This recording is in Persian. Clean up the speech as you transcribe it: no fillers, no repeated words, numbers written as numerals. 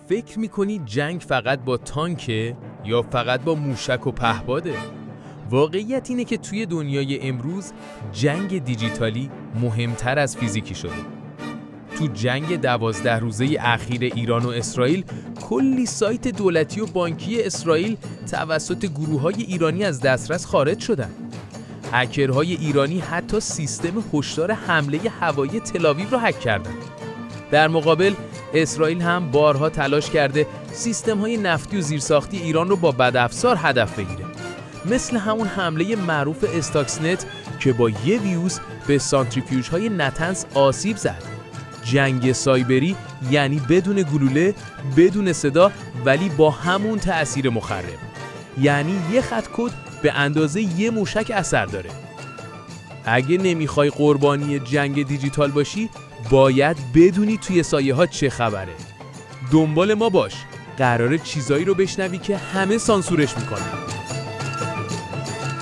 فکر میکنی جنگ فقط با تانکه یا فقط با موشک و پهپاده؟ واقعیت اینه که توی دنیای امروز جنگ دیجیتالی مهمتر از فیزیکی شده. تو جنگ 12 روزه اخیر ایران و اسرائیل کلی سایت دولتی و بانکی اسرائیل توسط گروه‌های ایرانی از دسترس خارج شدن. هکرهای ایرانی حتی سیستم هشدار حمله هوایی تل‌آویو رو هک کردن. در مقابل اسرائیل هم بارها تلاش کرده سیستم‌های نفتی و زیرساختی ایران رو با بدافزار هدف بگیره. مثل همون حمله معروف استاکسنت که با یه ویروس به سانتریفیوژهای نتنز آسیب زد. جنگ سایبری یعنی بدون گلوله، بدون صدا، ولی با همون تأثیر مخرب. یعنی یه خط کد به اندازه یه موشک اثر داره. اگه نمیخوای قربانی جنگ دیجیتال باشی، باید بدونی توی سایه ها چه خبره. دنبال ما باش. قراره چیزایی رو بشنوی که همه سانسورش میکنن.